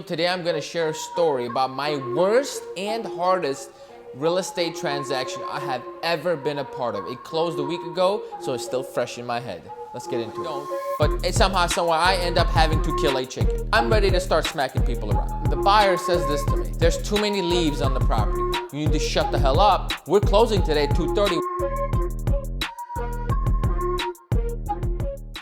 Today I'm going to share a story about my worst and hardest real estate transaction I have ever been a part of. It closed a week ago, so it's still fresh in my head. Let's get into it. But somehow, somewhere, I end up having to kill a chicken. I'm ready to start smacking people around. The buyer says this to me: there's too many leaves on the property. You need to shut the hell up. We're closing today at 2:30.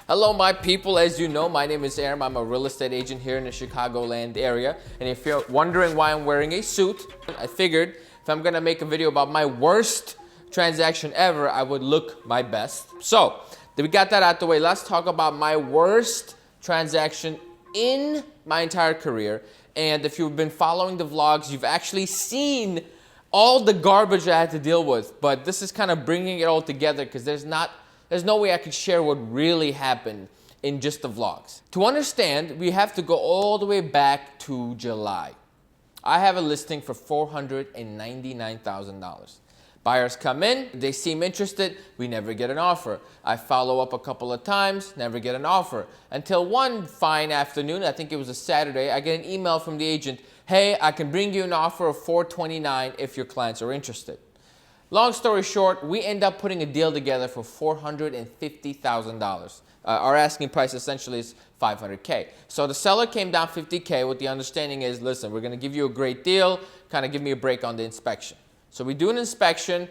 Hello, my people. As you know, my name is Aram. I'm a real estate agent here in the Chicagoland area. And if you're wondering why I'm wearing a suit, I figured if I'm gonna make a video about my worst transaction ever, I would look my best. So, we got that out the way. Let's talk about my worst transaction in my entire career. And if you've been following the vlogs, you've actually seen all the garbage I had to deal with. But this is kind of bringing it all together because there's no way I could share what really happened in just the vlogs. To understand, we have to go all the way back to July. I have a listing for $499,000. Buyers come in, they seem interested, we never get an offer. I follow up a couple of times, never get an offer. Until one fine afternoon, I think it was a Saturday, I get an email from the agent: hey, I can bring you an offer of $429 if your clients are interested. Long story short, we end up putting a deal together for $450,000. Our asking price essentially is $500K. So the seller came down $50K with the understanding is, listen, we're gonna give you a great deal, kind of give me a break on the inspection. So we do an inspection.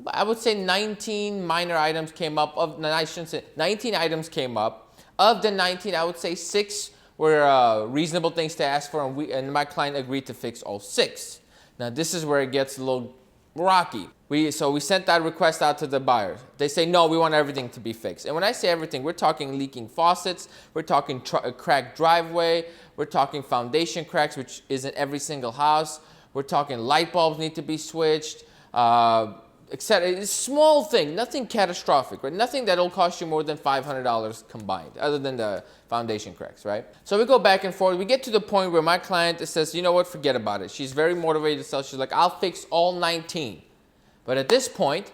I would say 19 minor items came up. 19 items came up. Of the 19, I would say 6 were reasonable things to ask for, and my client agreed to fix all 6. Now this is where it gets a little rocky. So we sent that request out to the buyers. They say, no, we want everything to be fixed. And when I say everything, we're talking leaking faucets, we're talking a cracked driveway, we're talking foundation cracks, which is in every single house. We're talking light bulbs need to be switched, etc. It's a small thing, nothing catastrophic, right? Nothing that'll cost you more than $500 combined, other than the foundation cracks, right? So we go back and forth. We get to the point where my client says, you know what, forget about it. She's very motivated to sell. She's like, I'll fix all 19. But at this point,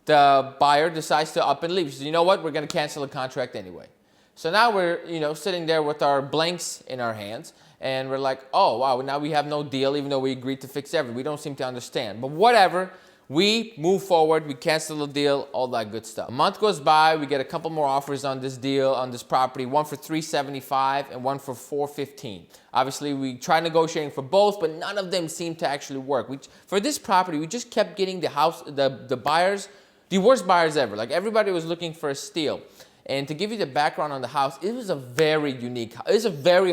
the buyer decides to up and leave. She says, you know what, we're going to cancel the contract anyway. So now we're, sitting there with our blanks in our hands, and we're like, oh, wow, now we have no deal, even though we agreed to fix everything. We don't seem to understand. But whatever, we move forward, we cancel the deal, all that good stuff. A month goes by, we get a couple more offers on this deal, on this property, one for $375 and one for $415. Obviously, we tried negotiating for both, but none of them seemed to actually work. For this property, we just kept getting the buyers, the worst buyers ever. Like, everybody was looking for a steal. And to give you the background on the house, it was a very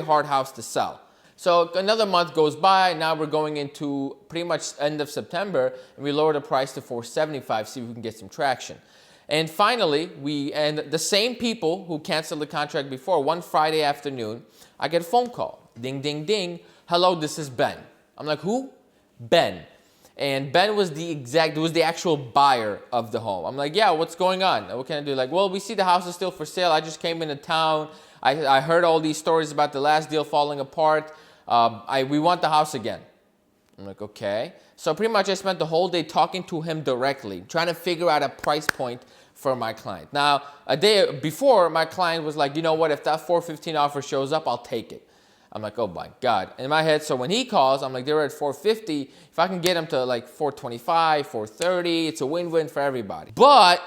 hard house to sell. So another month goes by, now we're going into pretty much end of September, and we lower the price to $475, see if we can get some traction. And finally, the same people who canceled the contract before, one Friday afternoon, I get a phone call. Ding, ding, ding. Hello, this is Ben. I'm like, who? Ben. And Ben was the actual buyer of the home. I'm like, yeah, what's going on? What can I do? Like, well, we see the house is still for sale. I just came into town. I heard all these stories about the last deal falling apart. We want the house again. I'm like, okay. So pretty much I spent the whole day talking to him directly, trying to figure out a price point for my client. Now, a day before, my client was like, you know what, if that $415 offer shows up, I'll take it. I'm like, oh my God. In my head, so when he calls, I'm like, they're at $450. If I can get him to like $425, $430, it's a win-win for everybody. But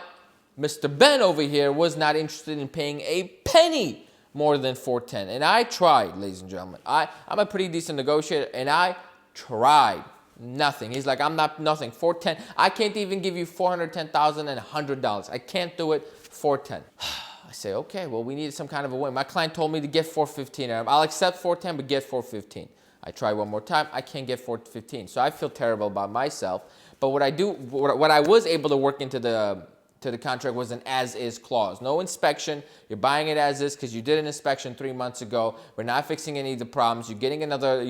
Mr. Ben over here was not interested in paying a penny more than $410. And I tried, ladies and gentlemen. I'm a pretty decent negotiator, and I tried. Nothing. He's like, I'm not nothing. $410. I can't even give you $410,000 and $100. I can't do it. $410. I say, okay, well, we need some kind of a win. My client told me to get $415. I'll accept $410, but get $415. I try one more time. I can't get $415. So I feel terrible about myself. But what I was able to work into the contract was an as-is clause. No inspection. You're buying it as is because you did an inspection 3 months ago. We're not fixing any of the problems. You're getting another,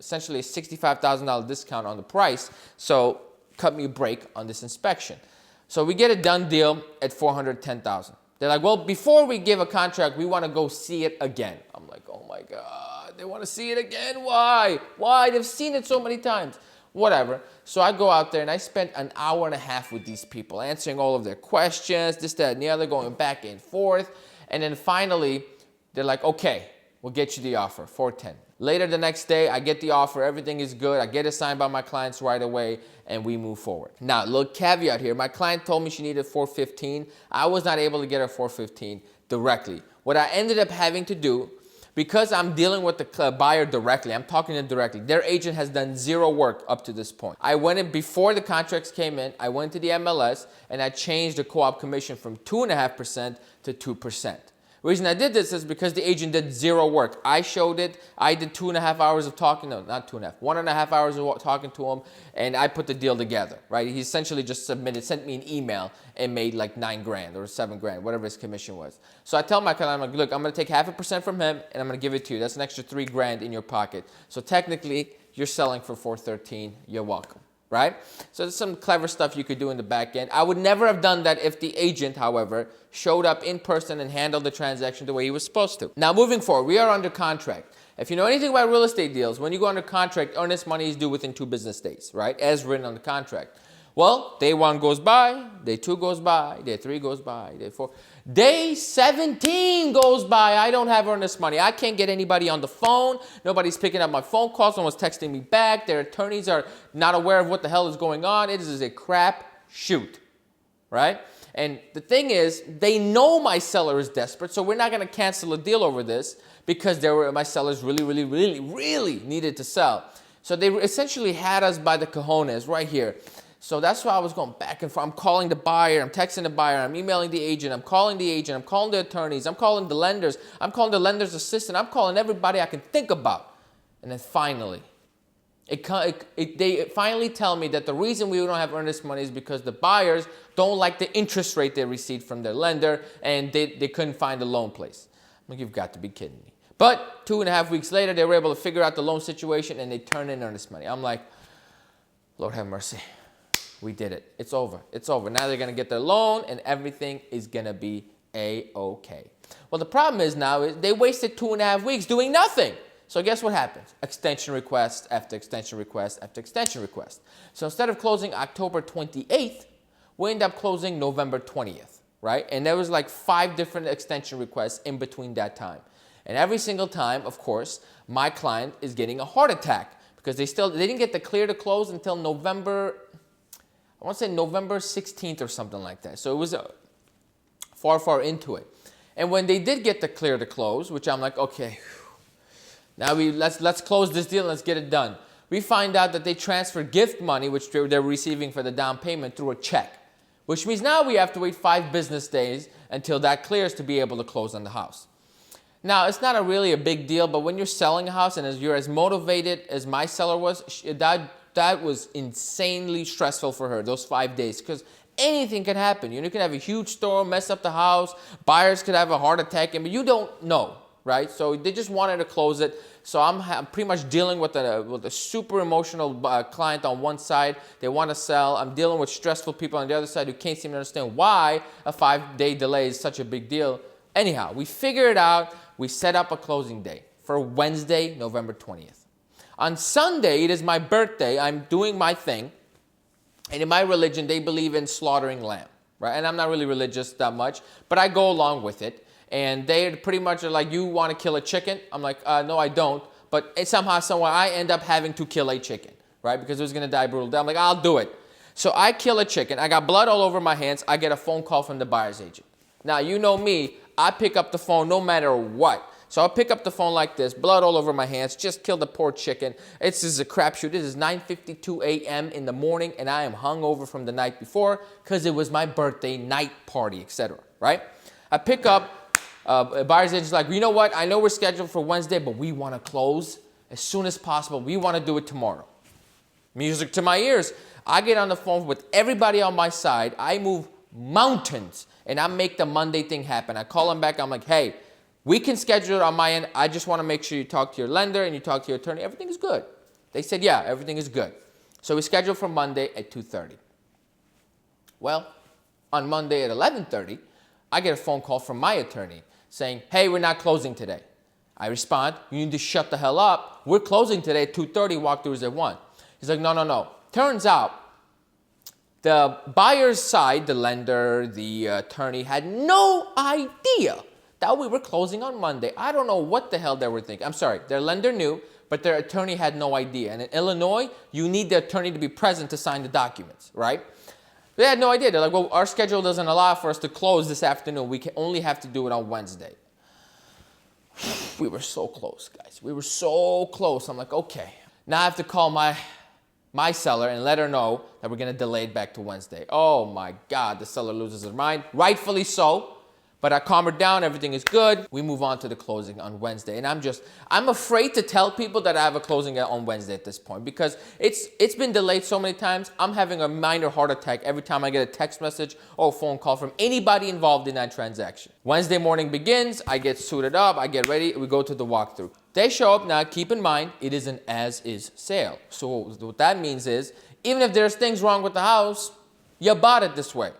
essentially a $65,000 discount on the price. So cut me a break on this inspection. So we get a done deal at $410,000. They're like, well, before we give a contract, we want to go see it again. I'm like, oh my God, they want to see it again? Why? Why? They've seen it so many times. Whatever. So I go out there and I spent an hour and a half with these people, answering all of their questions, this, that, and the other, going back and forth. And then finally, they're like, okay, we'll get you the offer, $410. Later the next day, I get the offer, everything is good, I get it signed by my clients right away, and we move forward. Now, little caveat here, my client told me she needed 415. I was not able to get her 415 directly. What I ended up having to do, because I'm dealing with the buyer directly, I'm talking to them directly, their agent has done zero work up to this point. I went in, before the contracts came in, I went to the MLS and I changed the co-op commission from 2.5% to 2%. The reason I did this is because the agent did zero work. I showed it. I did 2.5 hours of talking. No, not 2.5. 1.5 hours of talking to him, and I put the deal together, right? He essentially just sent me an email and made like $9,000 or $7,000, whatever his commission was. So I tell my client, I'm like, look, I'm going to take 0.5% from him, and I'm going to give it to you. That's an extra $3,000 in your pocket. So technically, you're selling for 413. You're welcome. Right? So there's some clever stuff you could do in the back end. I would never have done that if the agent, however, showed up in person and handled the transaction the way he was supposed to. Now, moving forward, we are under contract. If you know anything about real estate deals, when you go under contract, earnest money is due within 2 business days, right? As written on the contract. Well, day 1 goes by, day 2 goes by, day 3 goes by, day 4. Day 17 goes by. I don't have earnest money. I can't get anybody on the phone. Nobody's picking up my phone calls. No one's texting me back. Their attorneys are not aware of what the hell is going on. It is a crap shoot, right? And the thing is, they know my seller is desperate, so we're not going to cancel a deal over this because my sellers really needed to sell. So they essentially had us by the cojones right here. So that's why I was going back and forth. I'm calling the buyer, I'm texting the buyer, I'm emailing the agent, I'm calling the agent, I'm calling the attorneys, I'm calling the lenders, I'm calling the lender's assistant, I'm calling everybody I can think about. And then finally, they finally tell me that the reason we don't have earnest money is because the buyers don't like the interest rate they received from their lender, and they couldn't find a loan place. I'm like, you've got to be kidding me. But 2.5 weeks later, they were able to figure out the loan situation, and they turned in earnest money. I'm like, Lord have mercy. We did it. It's over. It's over. Now they're going to get their loan, and everything is going to be A-okay. Well, the problem is now is they wasted 2.5 weeks doing nothing. So guess what happens? Extension request after extension request after extension request. So instead of closing October 28th, we end up closing November 20th, right? And there was like 5 different extension requests in between that time. And every single time, of course, my client is getting a heart attack because they didn't get the clear to close until November 16th or something like that. So it was far into it. And when they did get the clear to close, which I'm like, okay, now let's close this deal and let's get it done. We find out that they transfer gift money, which they're receiving for the down payment, through a check, which means now we have to wait 5 business days until that clears to be able to close on the house. Now, it's not really a big deal, but when you're selling a house and you're as motivated as my seller was, that was insanely stressful for her, those 5 days, because anything can happen. You can have a huge storm, mess up the house, buyers could have a heart attack, but you don't know, right? So they just wanted to close it. So I'm pretty much dealing with a super emotional client on one side. They want to sell. I'm dealing with stressful people on the other side who can't seem to understand why a 5-day delay is such a big deal. Anyhow, we figure it out. We set up a closing day for Wednesday, November 20th. On Sunday, it is my birthday. I'm doing my thing. And in my religion, they believe in slaughtering lamb, right? And I'm not really religious that much, but I go along with it. And they pretty much are like, you want to kill a chicken? I'm like, no, I don't. But somehow, somewhere, I end up having to kill a chicken, right? Because it was going to die brutal death. I'm like, I'll do it. So I kill a chicken. I got blood all over my hands. I get a phone call from the buyer's agent. Now, you know me. I pick up the phone no matter what. So I'll pick up the phone like this, blood all over my hands, just killed the poor chicken. This is a crapshoot. This is 9:52 a.m. in the morning, and I am hungover from the night before because it was my birthday night party, etc., right? I pick up, a buyer's agent's like, you know what? I know we're scheduled for Wednesday, but we want to close as soon as possible. We want to do it tomorrow. Music to my ears. I get on the phone with everybody on my side. I move mountains, and I make the Monday thing happen. I call them back. I'm like, hey, we can schedule it on my end. I just want to make sure you talk to your lender and you talk to your attorney. Everything is good. They said, yeah, everything is good. So we scheduled for Monday at 2:30. Well, on Monday at 11:30, I get a phone call from my attorney saying, hey, we're not closing today. I respond, you need to shut the hell up. We're closing today at 2:30, walkthroughs at 1. He's like, no. Turns out the buyer's side, the lender, the attorney, had no idea that we were closing on Monday. I don't know what the hell they were thinking. I'm sorry, their lender knew, but their attorney had no idea. And in Illinois, you need the attorney to be present to sign the documents, right? They had no idea. They're like, well, our schedule doesn't allow for us to close this afternoon. We can only have to do it on Wednesday. We were so close, guys. We were so close. I'm like, okay. Now I have to call my seller and let her know that we're going to delay it back to Wednesday. Oh, my God. The seller loses her mind. Rightfully so. But I calm her down. Everything is good. We move on to the closing on Wednesday. And I'm afraid to tell people that I have a closing on Wednesday at this point because it's been delayed so many times. I'm having a minor heart attack every time I get a text message or a phone call from anybody involved in that transaction. Wednesday morning begins. I get suited up. I get ready. We go to the walkthrough. They show up. Now, keep in mind, it is an as-is sale. So what that means is even if there's things wrong with the house, you bought it this way.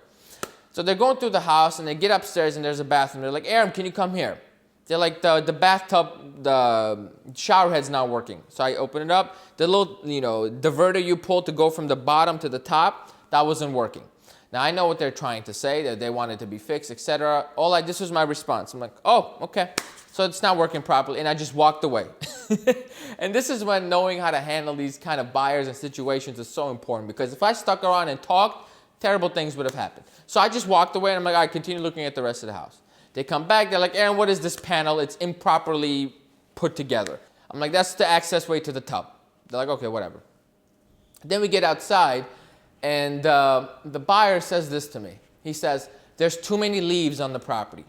So they're going through the house and they get upstairs and there's a bathroom. They're like, Aram, can you come here? They're like, the bathtub, the shower head's not working. So I open it up. The little, diverter you pull to go from the bottom to the top, that wasn't working. Now I know what they're trying to say, that they want it to be fixed, etc. This was my response. I'm like, oh, okay. So it's not working properly. And I just walked away. And this is when knowing how to handle these kind of buyers and situations is so important because if I stuck around and talked, terrible things would have happened. So I just walked away and I'm like, all right, continue looking at the rest of the house. They come back, they're like, Aram, what is this panel? It's improperly put together. I'm like, that's the access way to the tub. They're like, okay, whatever. Then we get outside and the buyer says this to me. He says, there's too many leaves on the property.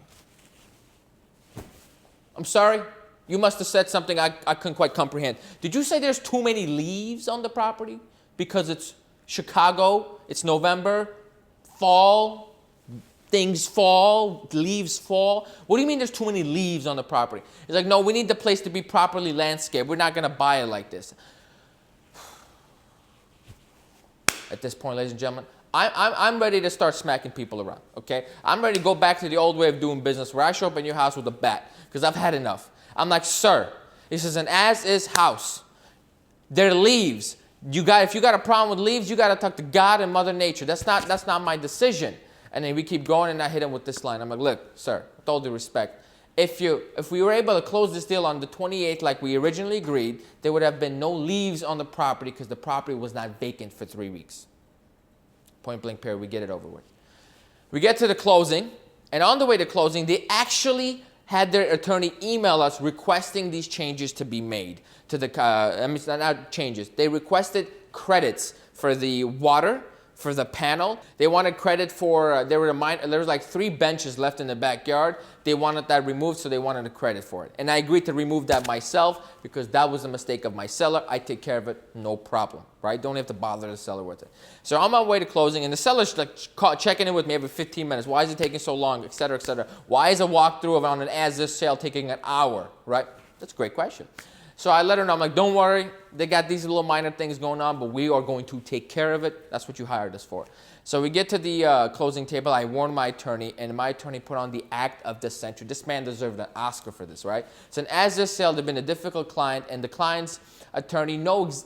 I'm sorry? You must have said something I couldn't quite comprehend. Did you say there's too many leaves on the property? Because it's Chicago, it's November, fall, things fall, leaves fall. What do you mean there's too many leaves on the property? It's like, no, we need the place to be properly landscaped. We're not going to buy it like this. At this point, ladies and gentlemen, I'm ready to start smacking people around, okay? I'm ready to go back to the old way of doing business where I show up in your house with a bat because I've had enough. I'm like, sir, this is an as-is house. There are leaves. If you got a problem with leaves, you got to talk to God and Mother Nature. That's not my decision. And then we keep going and I hit him with this line. I'm like, look, sir, with all due respect, if we were able to close this deal on the 28th like we originally agreed, there would have been no leaves on the property because the property was not vacant for 3 weeks. Point blank period, we get it over with. We get to the closing, and on the way to closing, they actually had their attorney email us requesting these changes to be made to the, not changes, they requested credits for the water, for the panel. They wanted credit for, there was like 3 benches left in the backyard. They wanted that removed, so they wanted a credit for it. And I agreed to remove that myself because that was a mistake of my seller. I take care of it, no problem, right? Don't have to bother the seller with it. So on my way to closing, and the seller's like checking in with me every 15 minutes. Why is it taking so long, et cetera, et cetera? Why is a walkthrough on an as-is sale taking an hour, right? That's a great question. So I let her know, I'm like, don't worry, they got these little minor things going on, but we are going to take care of it. That's what you hired us for. So we get to the closing table. I warned my attorney, and my attorney put on the act of the century. This man deserved an Oscar for this, right? So as this sale, they've been a difficult client, and the client's attorney knows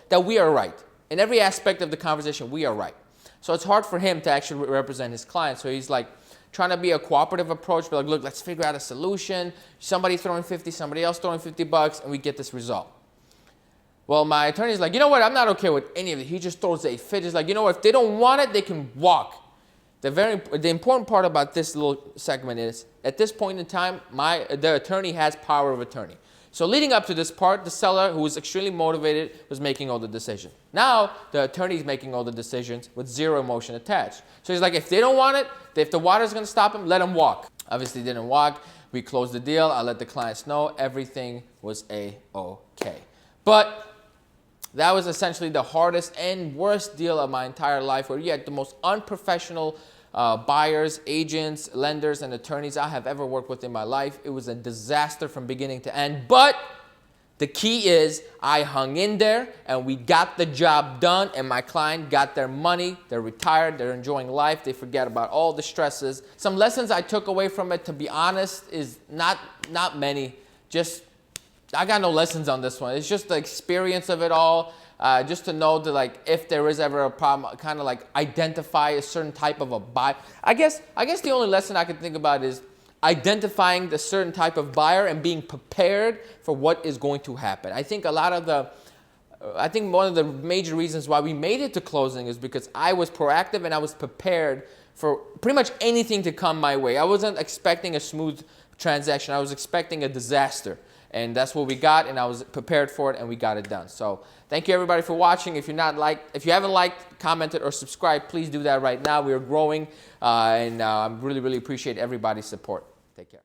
that we are right. In every aspect of the conversation, we are right. So it's hard for him to actually represent his client. So he's like, trying to be a cooperative approach, but like, look, let's figure out a solution. Somebody throwing 50, somebody else throwing $50, and we get this result. Well, my attorney's like, you know what? I'm not okay with any of it. He just throws a fit. He's like, you know what? If they don't want it, they can walk. The important part about this little segment is, at this point in time, the attorney has power of attorney. So leading up to this part, the seller, who was extremely motivated, was making all the decisions. Now, the attorney is making all the decisions with zero emotion attached. So he's like, if they don't want it, if the water's going to stop him, let them walk. Obviously, didn't walk. We closed the deal. I let the clients know everything was A-okay. But that was essentially the hardest and worst deal of my entire life, where you had the most unprofessional buyers, agents, lenders, and attorneys I have ever worked with in my life. It was a disaster from beginning to end. But the key is I hung in there and we got the job done, and my client got their money. They're retired. They're enjoying life. They forget about all the stresses. Some lessons I took away from it, to be honest, is not many. Just, I got no lessons on this one. It's just the experience of it all. Just to know that, like, if there is ever a problem, kind of like identify a certain type of a buy. I guess the only lesson I can think about is identifying the certain type of buyer and being prepared for what is going to happen. I think one of the major reasons why we made it to closing is because I was proactive and I was prepared for pretty much anything to come my way. I wasn't expecting a smooth transaction. I was expecting a disaster. And that's what we got, and I was prepared for it, and we got it done. So thank you everybody for watching. If you haven't liked, commented, or subscribed, please do that right now. We are growing, and I really, really appreciate everybody's support. Take care.